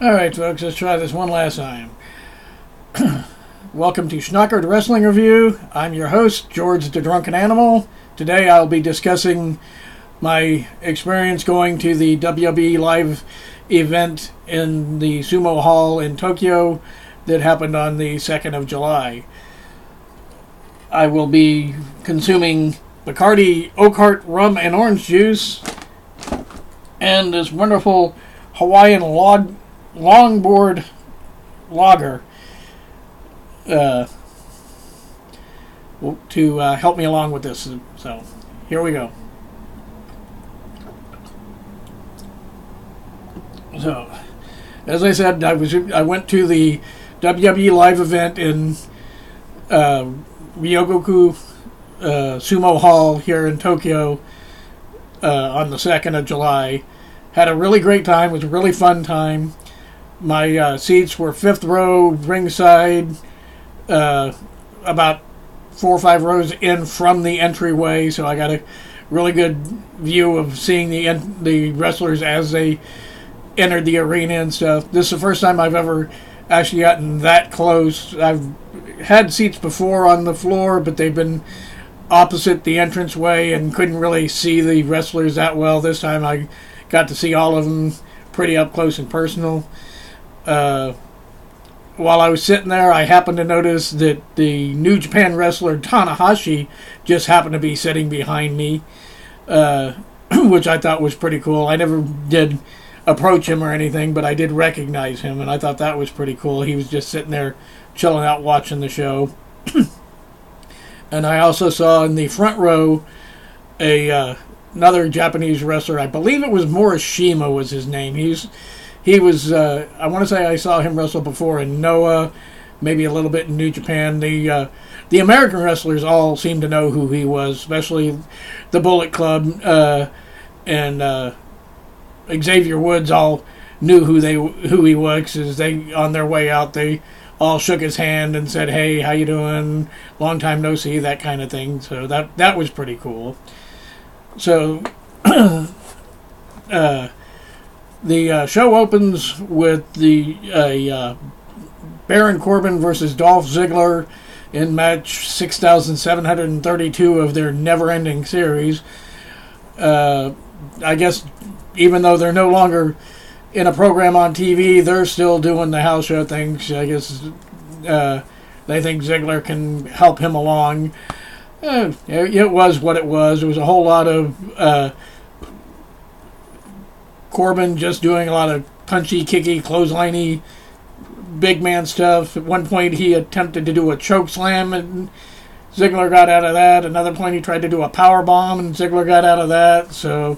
Alright, folks, let's try this one last time. Welcome to Schnockered Wrestling Review. I'm your host, George the Drunken Animal. Today I'll be discussing my experience going to the WWE live event in the Sumo Hall in Tokyo that happened on the 2nd of July. I will be consuming Bacardi Oak Heart rum and orange juice and this wonderful Hawaiian longboard lager to help me along with this. So here we go. So, as I said, I went to the WWE live event in Ryogoku Sumo Hall here in Tokyo on the 2nd of July. Had a really great time. It was a really fun time. My seats were 5th row, ringside, about 4 or 5 rows in from the entryway, so I got a really good view of seeing the wrestlers as they entered the arena and stuff. This is the first time I've ever actually gotten that close. I've had seats before on the floor, but they've been opposite the entranceway and couldn't really see the wrestlers that well. This time I got to see all of them pretty up close and personal. While I was sitting there, I happened to notice that the New Japan wrestler Tanahashi just happened to be sitting behind me, which I thought was pretty cool. I never did approach him or anything, but I did recognize him, and I thought that was pretty cool. He was just sitting there chilling out watching the show. And I also saw in the front row another Japanese wrestler. I believe it was Morishima was his name. He was I want to say I saw him wrestle before in Noah, maybe a little bit in New Japan. The American wrestlers all seemed to know who he was, especially the Bullet Club and Xavier Woods all knew who he was, because they, on their way out, they all shook his hand and said, "Hey, how you doing? Long time no see," that kind of thing. So that was pretty cool. So the show opens with the Baron Corbin versus Dolph Ziggler in match 6,732 of their never-ending series. I guess even though they're no longer in a program on TV, they're still doing the house show things. I guess they think Ziggler can help him along. It was what it was. It was a whole lot of Corbin just doing a lot of punchy, kicky, clothesliney, big man stuff. At one point, he attempted to do a choke slam, and Ziggler got out of that. Another point, he tried to do a power bomb, and Ziggler got out of that. So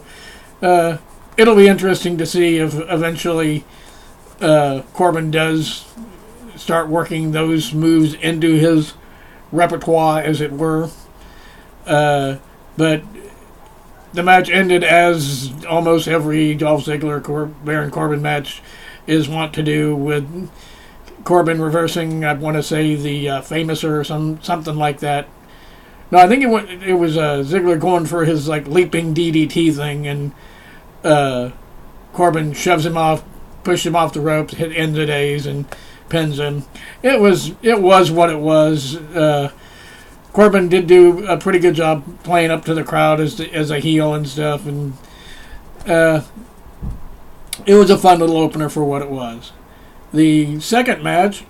it'll be interesting to see if eventually Corbin does start working those moves into his repertoire, as it were. But the match ended as almost every Dolph Ziggler Baron Corbin match is wont to do, with Corbin reversing, I want to say, the famous or something like that. No, I think it was Ziggler going for his leaping DDT thing, and Corbin shoves him off, pushes him off the ropes, ends the days, and pins him. It was what it was. Corbin did do a pretty good job playing up to the crowd as a heel and stuff, and it was a fun little opener for what it was. The second match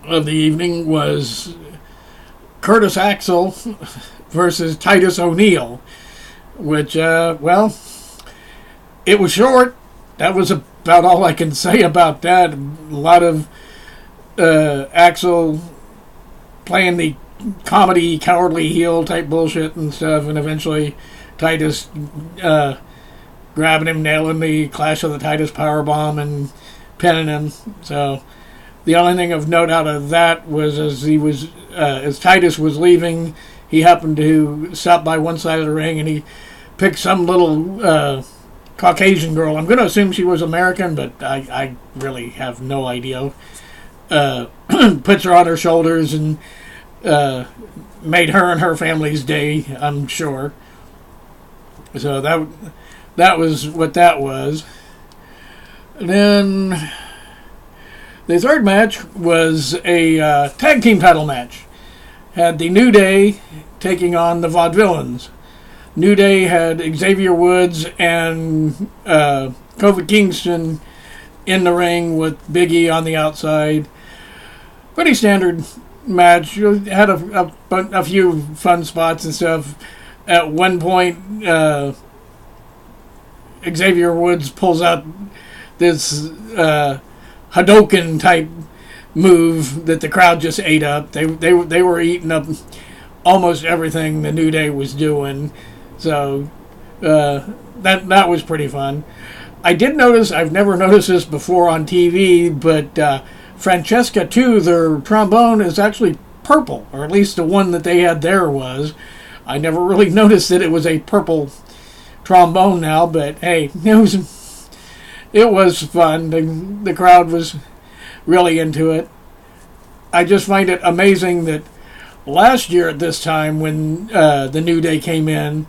of the evening was Curtis Axel versus Titus O'Neil, which, it was short. That was about all I can say about that. A lot of Axel playing the comedy, cowardly heel type bullshit and stuff, and eventually Titus grabbing him, nailing the Clash of the Titus powerbomb and pinning him. So the only thing of note out of that was as Titus was leaving, he happened to stop by one side of the ring and he picked some little Caucasian girl. I'm going to assume she was American, but I really have no idea. Puts her on her shoulders and made her and her family's day, I'm sure. So that was what that was. And then the third match was a tag team title match. Had the New Day taking on the Vaudevillains. New Day had Xavier Woods and Kofi Kingston in the ring with Big E on the outside. Pretty standard match. Had a few fun spots and stuff. At one point, Xavier Woods pulls out this Hadoken type move that the crowd just ate up. They were eating up almost everything the New Day was doing. So that was pretty fun. I did notice, I've never noticed this before on TV, but Francesca 2, their trombone, is actually purple, or at least the one that they had there was. I never really noticed that it was a purple trombone now, but hey, it was fun. The crowd was really into it. I just find it amazing that last year at this time, when the New Day came in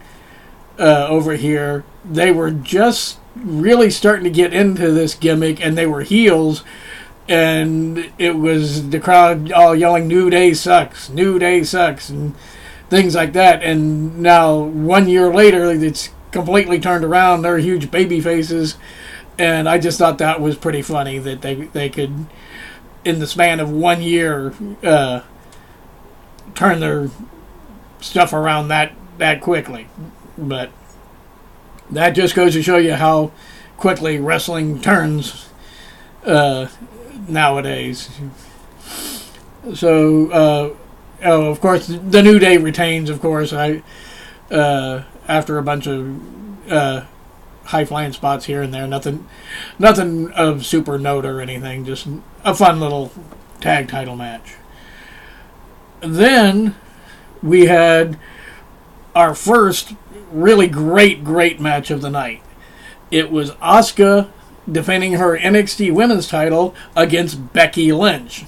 over here, they were just really starting to get into this gimmick, and they were heels, and it was the crowd all yelling, "New Day sucks, New Day sucks," and things like that. And now, 1 year later, it's completely turned around. They're huge baby faces, and I just thought that was pretty funny that they could, in the span of 1 year, turn their stuff around that quickly. But that just goes to show you how quickly wrestling turns nowadays. So, of course, the New Day retains, of course, after a bunch of high-flying spots here and there. Nothing of super note or anything, just a fun little tag title match. Then we had our first really great match of the night. It was Asuka defending her NXT Women's title against Becky Lynch.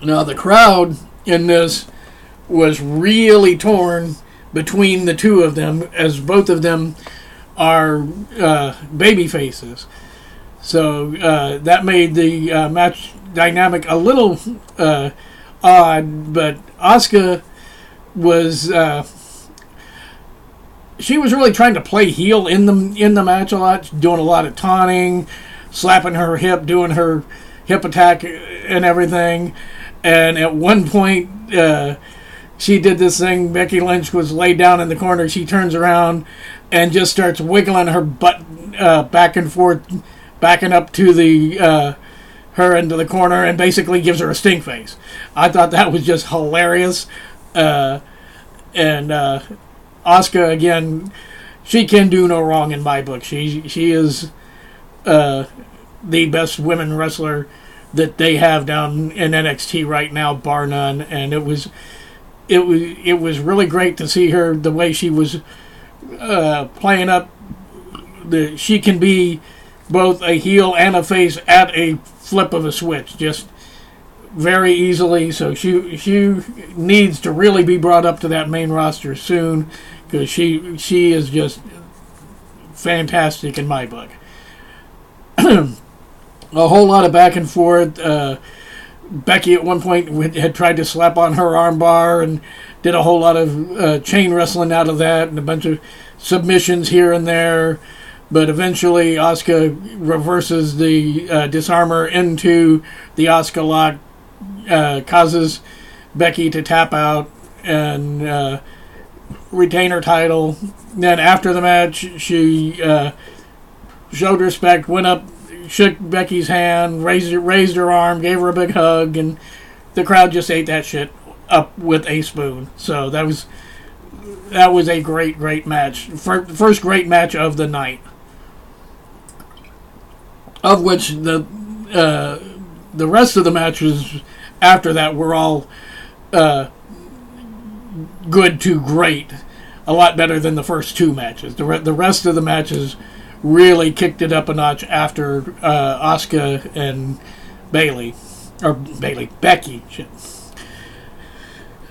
Now, the crowd in this was really torn between the two of them, as both of them are baby faces. So that made the match dynamic a little odd, but Asuka was she was really trying to play heel in the match a lot, doing a lot of taunting, slapping her hip, doing her hip attack and everything. And at one point, she did this thing. Becky Lynch was laid down in the corner. She turns around and just starts wiggling her butt back and forth, backing up to the her into the corner, and basically gives her a stink face. I thought that was just hilarious. And Asuka, again, she can do no wrong in my book. She is the best women wrestler that they have down in NXT right now, bar none. And it was really great to see her, the way she was playing up. She can be both a heel and a face at a flip of a switch, just very easily. So she needs to really be brought up to that main roster soon, because she is just fantastic in my book. A whole lot of back and forth. Becky at one point had tried to slap on her armbar and did a whole lot of chain wrestling out of that, and a bunch of submissions here and there. But eventually Asuka reverses the disarmer into the Asuka lock, causes Becky to tap out and retain her title. Then after the match, she showed respect, went up, shook Becky's hand, raised her arm, gave her a big hug, and the crowd just ate that shit up with a spoon. So that was a great match. First great match of the night, of which the rest of the matches after that were all good to great, a lot better than the first two matches. The rest of the matches really kicked it up a notch after Asuka and Becky. Shit.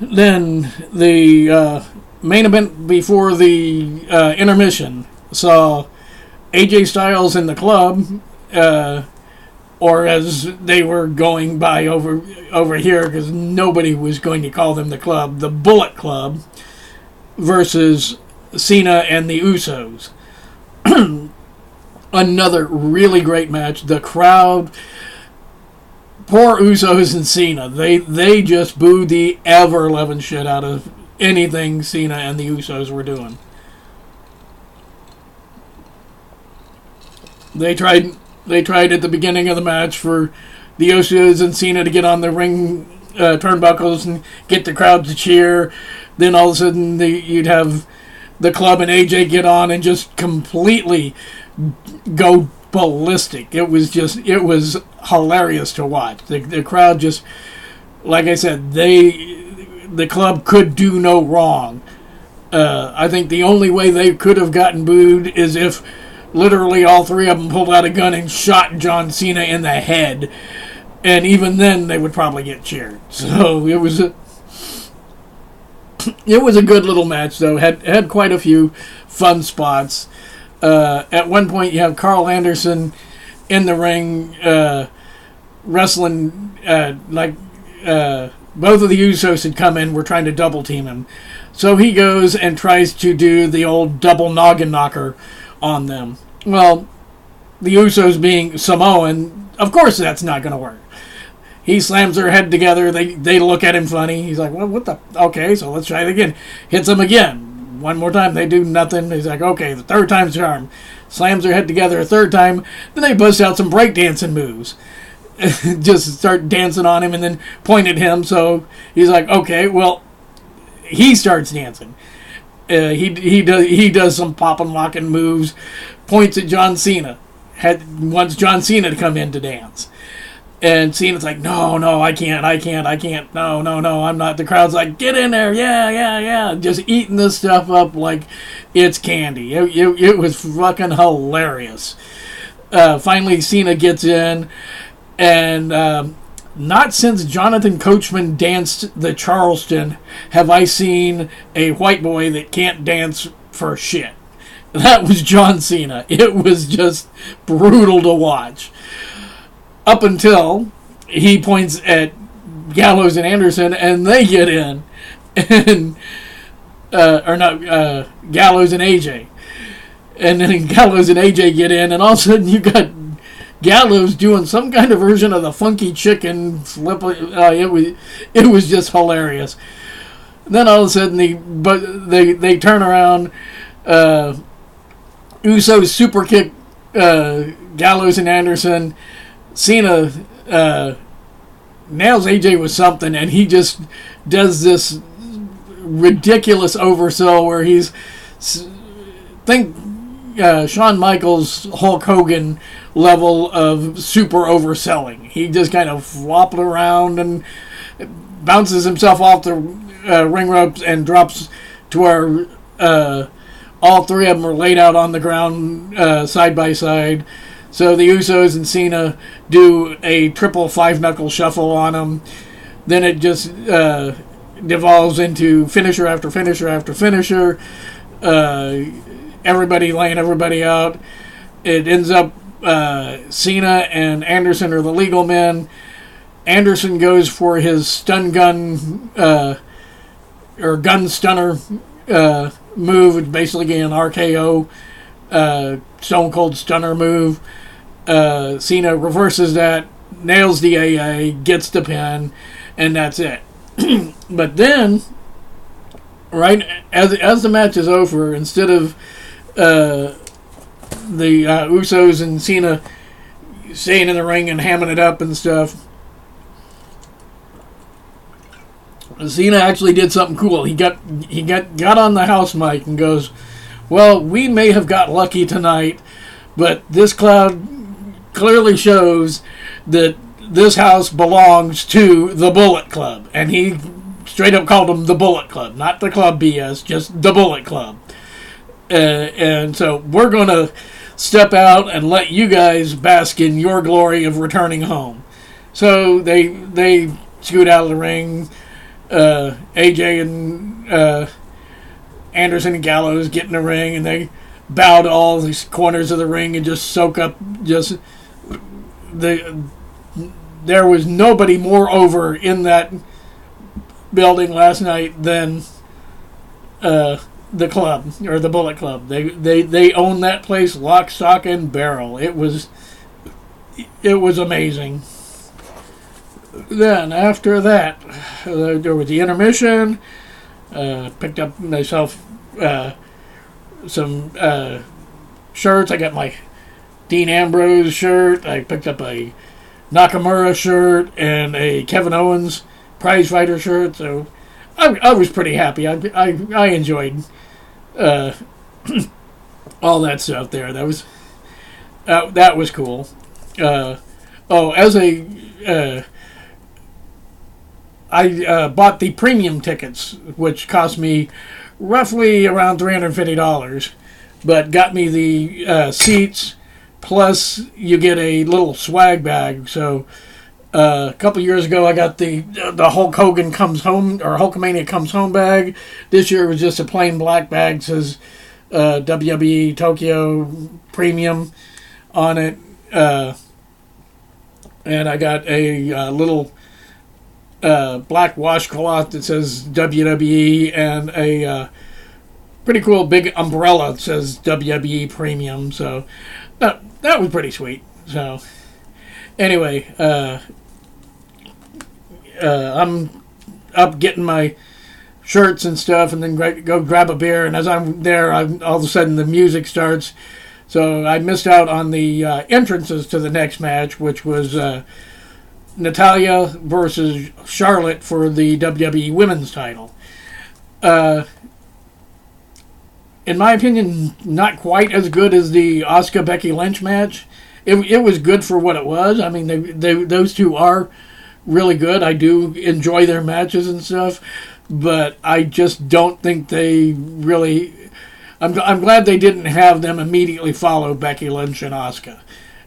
Then the main event before the intermission saw AJ Styles in the club, or as they were going by over here, because nobody was going to call them the club, the Bullet Club, versus Cena and the Usos. Another really great match. The crowd, poor Usos and Cena, they just booed the ever-loving shit out of anything Cena and the Usos were doing. They tried at the beginning of the match for the Usos and Cena to get on the ring turnbuckles and get the crowd to cheer. Then all of a sudden you'd have the club and AJ get on and just completely go ballistic. It was hilarious to watch. The crowd just, like I said, the club could do no wrong. I think the only way they could have gotten booed is if literally all three of them pulled out a gun and shot John Cena in the head. And even then, they would probably get cheered. So it was a good little match, though. Had quite a few fun spots. At one point, you have Carl Anderson in the ring wrestling both of the Usos had come in, were trying to double team him. So he goes and tries to do the old double noggin knocker on them. Well, the Usos being Samoan, of course that's not going to work. He slams their head together. They look at him funny. He's like, well, what the? Okay, so let's try it again. Hits them again. One more time. They do nothing. He's like, okay, the third time's charm. Slams their head together a third time. Then they bust out some breakdancing moves. Just start dancing on him and then point at him. So he's like, okay, well, he starts dancing. He does some popping, locking moves. Points at John Cena. Wants John Cena to come in to dance. And Cena's like, no, I can't. No, I'm not. The crowd's like, get in there, yeah. Just eating this stuff up like it's candy. It was fucking hilarious. Finally, Cena gets in, and not since Jonathan Coachman danced the Charleston have I seen a white boy that can't dance for shit. That was John Cena. It was just brutal to watch. Up until he points at Gallows and Anderson, and they get in, and Gallows and AJ, and then Gallows and AJ get in, and all of a sudden you got Gallows doing some kind of version of the funky chicken flip. It was just hilarious. And then all of a sudden they turn around, Usos super kick Gallows and Anderson. Cena nails AJ with something, and he just does this ridiculous oversell where he's Shawn Michaels, Hulk Hogan level of super overselling. He just kind of flopped around and bounces himself off the ring ropes and drops to where all three of them are laid out on the ground side by side. So the Usos and Cena do a triple five-knuckle shuffle on him. Then it just devolves into finisher after finisher after finisher. Everybody laying everybody out. It ends up Cena and Anderson are the legal men. Anderson goes for his stun gun or gun stunner move. It's basically an RKO Stone Cold Stunner move. Cena reverses that, nails the AA, gets the pin, and that's it. But then, right as the match is over, instead of the Usos and Cena staying in the ring and hamming it up and stuff, Cena actually did something cool. He got on the house mic and goes, well, we may have got lucky tonight, but this crowd clearly shows that this house belongs to the Bullet Club. And he straight up called them the Bullet Club. Not the Club BS, just the Bullet Club. And so we're going to step out and let you guys bask in your glory of returning home. So they scoot out of the ring. AJ and Anderson and Gallows get in the ring, and they bow to all these corners of the ring and just soak up just there was nobody more over in that building last night than the club, or the Bullet Club. They own that place lock, stock, and barrel. It was amazing. Then after that, there was the intermission. Picked up myself some shirts. I got my Dean Ambrose shirt. I picked up a Nakamura shirt and a Kevin Owens prizefighter shirt. So I was pretty happy. I enjoyed all that stuff there. That was cool. I bought the premium tickets, which cost me roughly around $350, but got me the seats, plus you get a little swag bag. So a couple years ago, I got the Hulk Hogan comes home, or Hulkamania comes home bag. This year it was just a plain black bag, it says WWE Tokyo Premium on it, and I got a little black washcloth that says WWE, and a pretty cool big umbrella that says WWE Premium. So that was pretty sweet. So anyway, I'm up getting my shirts and stuff, and then go grab a beer. And as I'm there, all of a sudden the music starts. So I missed out on the entrances to the next match, which was Natalya versus Charlotte for the WWE Women's title. In my opinion, not quite as good as the Asuka Becky Lynch match. It was good for what it was. I mean, those two are really good. I do enjoy their matches and stuff, but I just don't think they really. I'm glad they didn't have them immediately follow Becky Lynch and Asuka.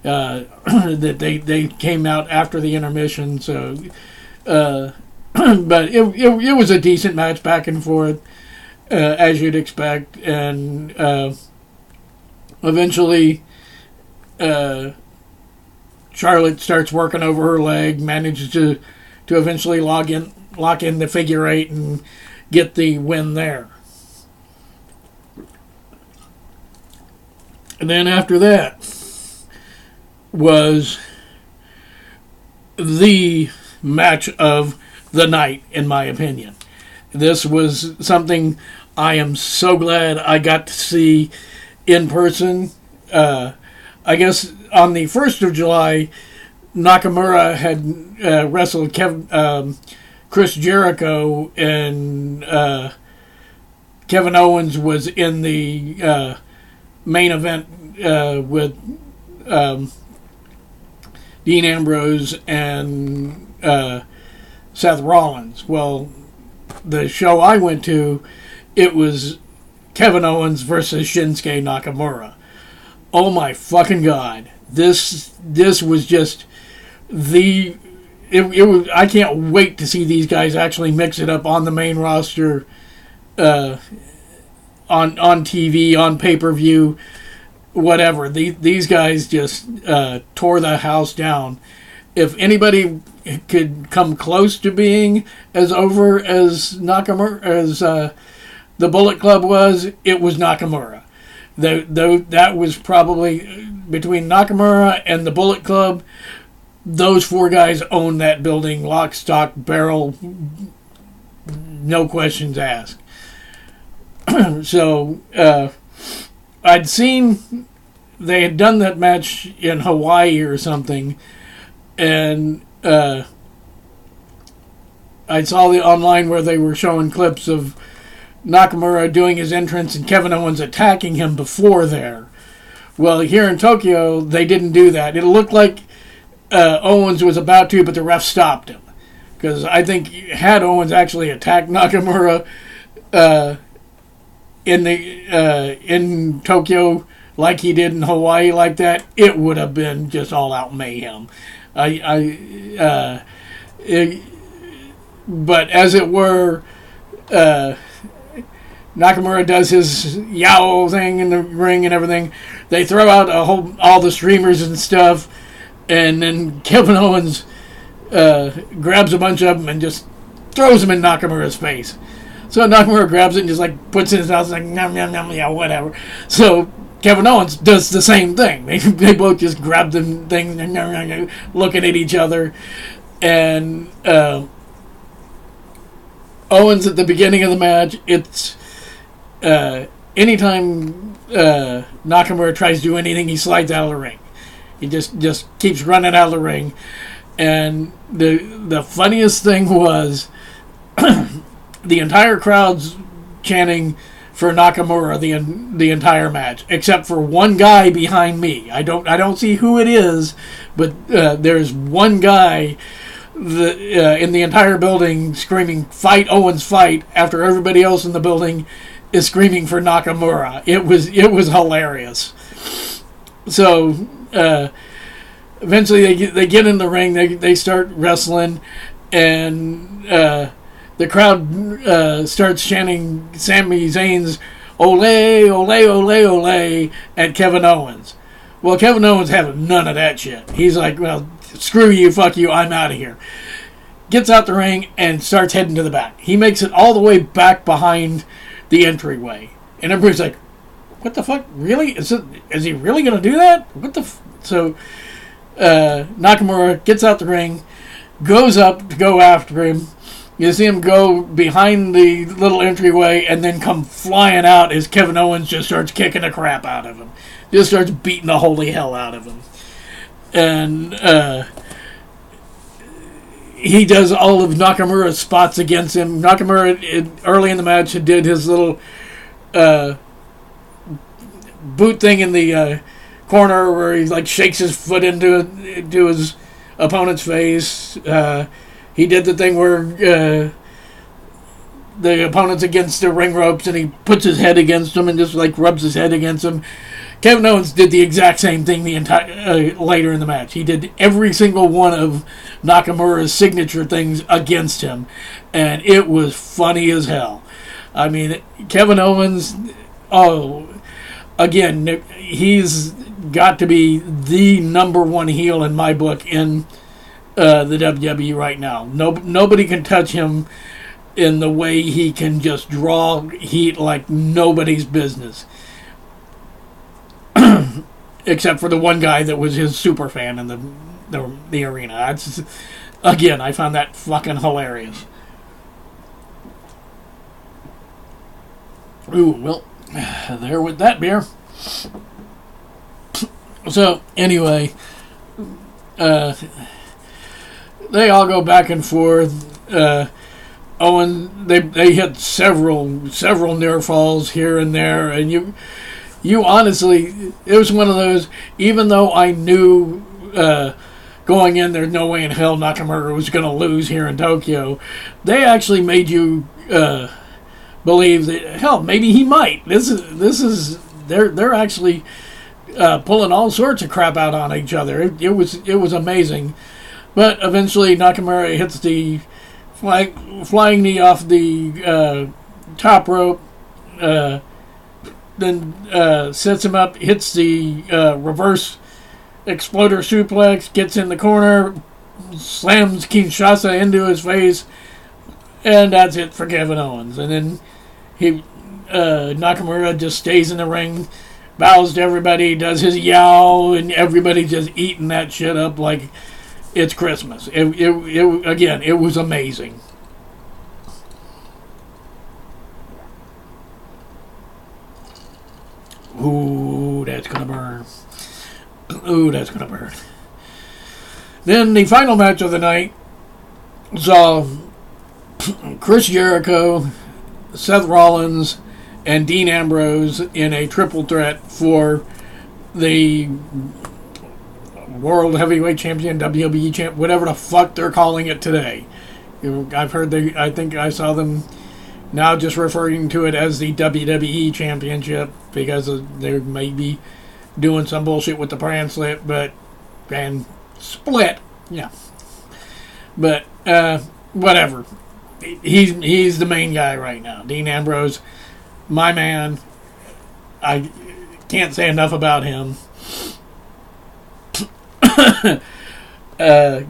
That they came out after the intermission. So, but it was a decent match back and forth, as you'd expect, and eventually Charlotte starts working over her leg, manages to eventually lock in the figure eight and get the win there. And then after that was the match of the night, in my opinion. This was something I am so glad I got to see in person. I guess on the 1st of July, Nakamura had wrestled Chris Jericho, and Kevin Owens was in the main event with Dean Ambrose and Seth Rollins. Well, the show I went to, it was Kevin Owens versus Shinsuke Nakamura. Oh my fucking god! This was just it was. I can't wait to see these guys actually mix it up on the main roster, on TV, on pay-per-view, whatever. These guys just tore the house down. If anybody could come close to being as over as Nakamura, as the Bullet Club was, it was Nakamura. That was probably between Nakamura and the Bullet Club. Those four guys own that building, lock, stock, barrel, no questions asked. So I'd seen they had done that match in Hawaii or something, and I saw the online where they were showing clips of Nakamura doing his entrance and Kevin Owens attacking him before there. Well, here in Tokyo, they didn't do that. It looked like Owens was about to, but the ref stopped him. Because I think had Owens actually attacked Nakamura in Tokyo like he did in Hawaii like that, it would have been just all-out mayhem. but as it were, Nakamura does his yowl thing in the ring and everything. They throw out all the streamers and stuff, and then Kevin Owens grabs a bunch of them and just throws them in Nakamura's face. So Nakamura grabs it and just like puts it in his mouth, like nom nom nom, yeah, whatever. So Kevin Owens does the same thing. They both just grab them things, looking at each other, and Owens at the beginning of the match. It's anytime Nakamura tries to do anything, he slides out of the ring. He just keeps running out of the ring. And the funniest thing was the entire crowd's chanting for Nakamura the entire match, except for one guy behind me. I don't see who it is, but there's one guy in the entire building screaming "Fight Owens, fight!" after everybody else in the building is screaming for Nakamura. It was hilarious. So eventually they get in the ring. They start wrestling, and the crowd starts chanting Sami Zayn's "Ole, ole, ole, ole" at Kevin Owens. Well, Kevin Owens having none of that shit. He's like, well, screw you, fuck you, I'm out of here. Gets out the ring and starts heading to the back. He makes it all the way back behind the entryway. And everybody's like, what the fuck? Really? Is he really going to do that? What the So Nakamura gets out the ring, goes up to go after him. You see him go behind the little entryway and then come flying out as Kevin Owens just starts kicking the crap out of him. Just starts beating the holy hell out of him. And he does all of Nakamura's spots against him. Nakamura, early in the match, did his little boot thing in the corner where he like shakes his foot into his opponent's face. He did the thing where the opponent's against the ring ropes and he puts his head against them and just like rubs his head against them. Kevin Owens did the exact same thing the entire later in the match. He did every single one of Nakamura's signature things against him, and it was funny as hell. I mean, Kevin Owens, again, he's got to be the number one heel in my book in the WWE right now. Nobody can touch him in the way he can just draw heat like nobody's business. Except for the one guy that was his super fan in the arena. Again, I found that fucking hilarious. Ooh, well, there with that beer. So, anyway, they all go back and forth. Owen, they hit several near falls here and there, and you honestly, it was one of those, even though I knew going in there's no way in hell Nakamura was going to lose here in Tokyo, they actually made you believe that, hell, maybe he might. They're actually pulling all sorts of crap out on each other. It was amazing. But eventually Nakamura hits the flying knee off the top rope, then sets him up, hits the reverse exploder suplex, gets in the corner, slams Kinshasa into his face, and that's it for Kevin Owens. And then Nakamura just stays in the ring, bows to everybody, does his yow, and everybody just eating that shit up like it's Christmas. It was amazing. Ooh, that's gonna burn. Ooh, that's gonna burn. Then the final match of the night saw Chris Jericho, Seth Rollins, and Dean Ambrose in a triple threat for the World Heavyweight Champion, WWE Champ, whatever the fuck they're calling it today. I've heard I think I saw them now just referring to it as the WWE Championship because they may be doing some bullshit with the brand split, yeah. But whatever. he's the main guy right now. Dean Ambrose, my man. I can't say enough about him.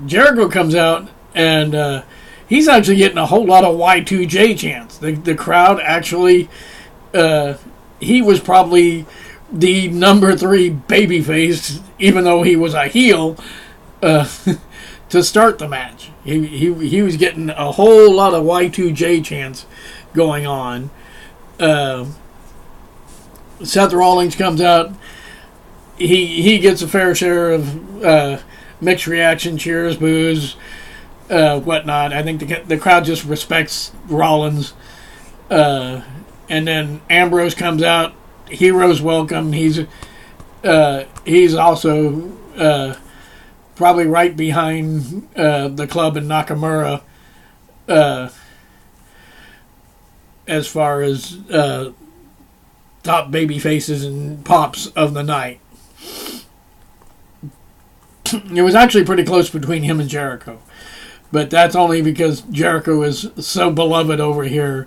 Jericho comes out, and he's actually getting a whole lot of Y2J chants. The crowd actually, he was probably the number 3 babyface, even though he was a heel, to start the match. He was getting a whole lot of Y2J chants going on. Seth Rollins comes out. He gets a fair share of mixed reaction, cheers, boos, whatnot. I think the crowd just respects Rollins. And then Ambrose comes out. Heroes welcome. He's also probably right behind the club and Nakamura as far as top baby faces and pops of the night. It was actually pretty close between him and Jericho, but that's only because Jericho is so beloved over here.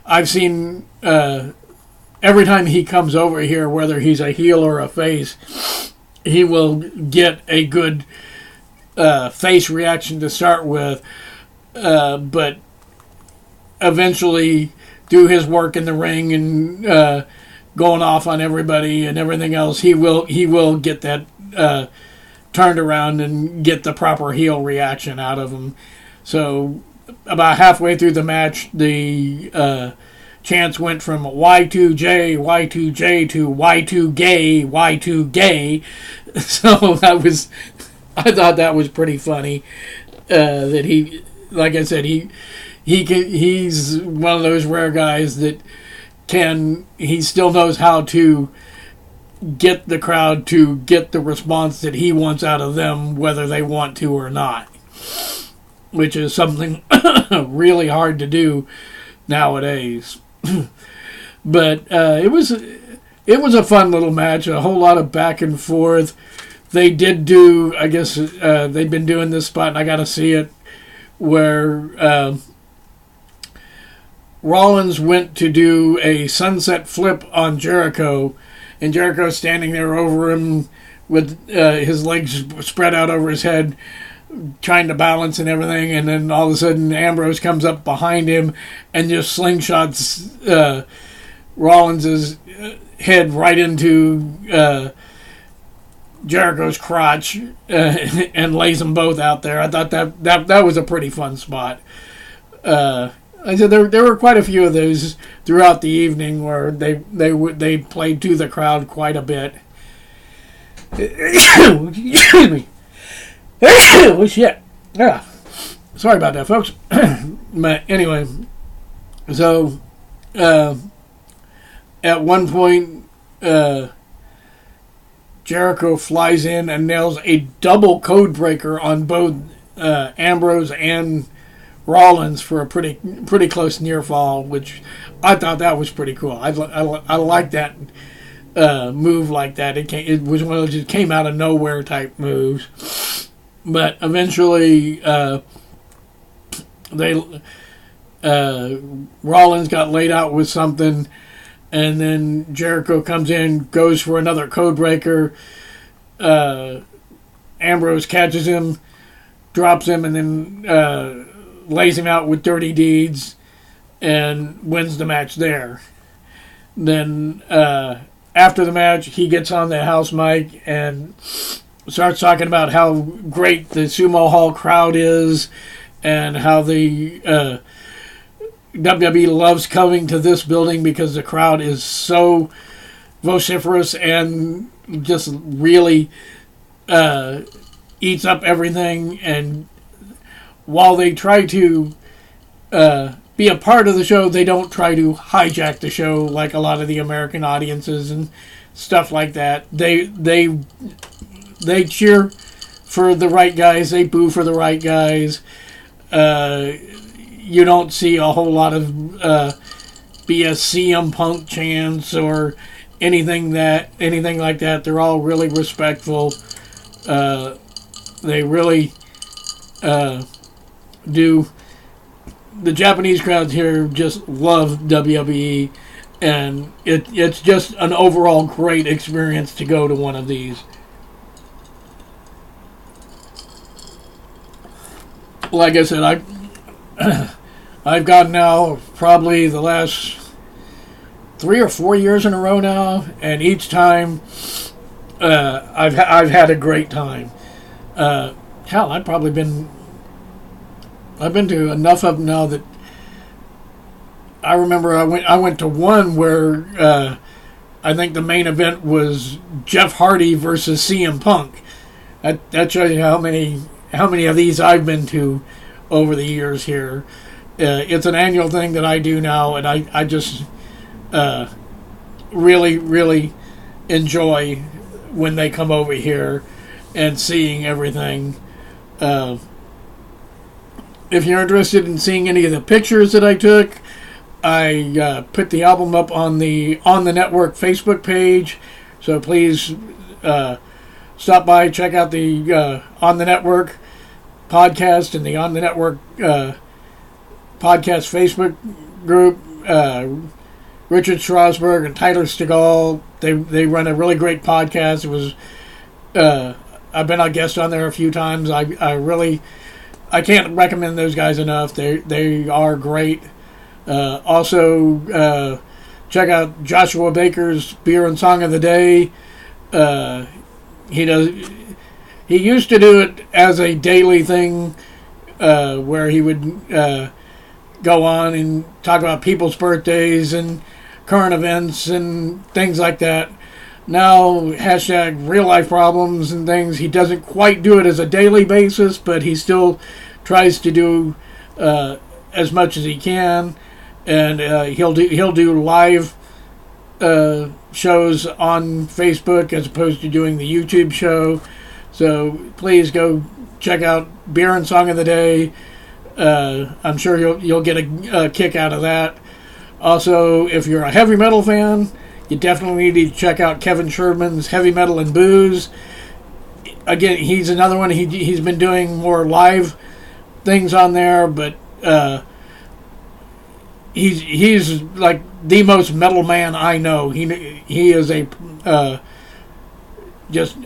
I've seen every time he comes over here, whether he's a heel or a face, he will get a good face reaction to start with, but eventually do his work in the ring and going off on everybody and everything else, he will get that turned around and get the proper heel reaction out of him. So about halfway through the match, the chants went from Y2J, Y2J to Y2 gay, Y2 gay. So I thought that was pretty funny. That he, like I said, he's one of those rare guys that he still knows how to get the crowd to get the response that he wants out of them, whether they want to or not, which is something really hard to do nowadays. But it was a fun little match, a whole lot of back and forth. They did do, I guess they've been doing this spot, and I got to see it, where Rollins went to do a sunset flip on Jericho, and Jericho's standing there over him with his legs spread out over his head, trying to balance and everything, and then all of a sudden Ambrose comes up behind him and just slingshots Rollins' head right into Jericho's crotch and lays them both out there. I thought that was a pretty fun spot. I said there were quite a few of those throughout the evening where they played to the crowd quite a bit. Excuse me. Oh shit! Yeah, sorry about that, folks. But anyway, so at one point, Jericho flies in and nails a double code breaker on both Ambrose and Rollins for a pretty close near fall, which I thought that was pretty cool. I like that move like that. It was one of those just came out of nowhere type moves. But eventually, Rollins got laid out with something, and then Jericho comes in, goes for another code breaker. Ambrose catches him, drops him, and then lays him out with dirty deeds and wins the match there. Then after the match, he gets on the house mic and starts talking about how great the Sumo Hall crowd is and how the WWE loves coming to this building because the crowd is so vociferous and just really eats up everything. And while they try to be a part of the show, they don't try to hijack the show like a lot of the American audiences and stuff like that. They cheer for the right guys. They boo for the right guys. You don't see a whole lot of BS CM Punk chants or anything like that. They're all really respectful. They really do the Japanese crowds here just love WWE, and it's just an overall great experience to go to one of these. Like I said, I've gone now probably the last 3 or 4 years in a row now, and each time I've had a great time. Hell, I've been to enough of them now that I remember I went to one where I think the main event was Jeff Hardy versus CM Punk. That shows you how many of these I've been to over the years here. It's an annual thing that I do now, and I just really, really enjoy when they come over here and seeing everything. If you're interested in seeing any of the pictures that I took, I put the album up on the Network Facebook page, so please stop by, check out the On the Network podcast and the On the Network podcast Facebook group. Richard Strasberg and Tyler Stegall, they run a really great podcast. It was I've been a guest on there a few times. I can't recommend those guys enough. They are great. Also, check out Joshua Baker's Beer and Song of the Day. He used to do it as a daily thing, where he would go on and talk about people's birthdays and current events and things like that. Now, hashtag real life problems and things. He doesn't quite do it as a daily basis, but he still tries to do as much as he can, and he'll do live shows on Facebook as opposed to doing the YouTube show. So please go check out Beer and Song of the Day. I'm sure you'll get a kick out of that. Also, if you're a heavy metal fan, you definitely need to check out Kevin Sherman's Heavy Metal and Booze. Again, he's another one. He's been doing more live things on there, but he's like the most metal man I know. He is a just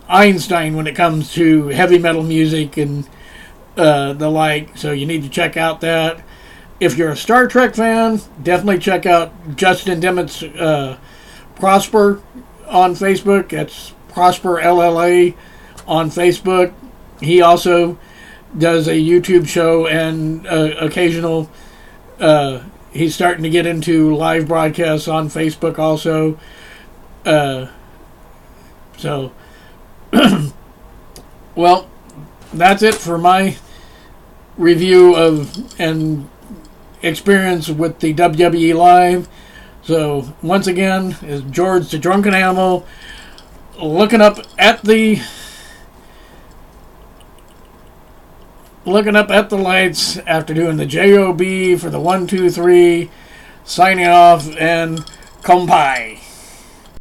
Einstein when it comes to heavy metal music and the like. So you need to check out that. If you're a Star Trek fan, definitely check out Justin Dimmitt's Prosper on Facebook. It's Prosper LLA on Facebook. He also does a YouTube show and occasional. He's starting to get into live broadcasts on Facebook also. So, well, that's it for my review of and experience with the WWE Live. So once again, is George the Drunken Animal looking up at the lights after doing the JOB for the 1, 2, 3, signing off, and kompai.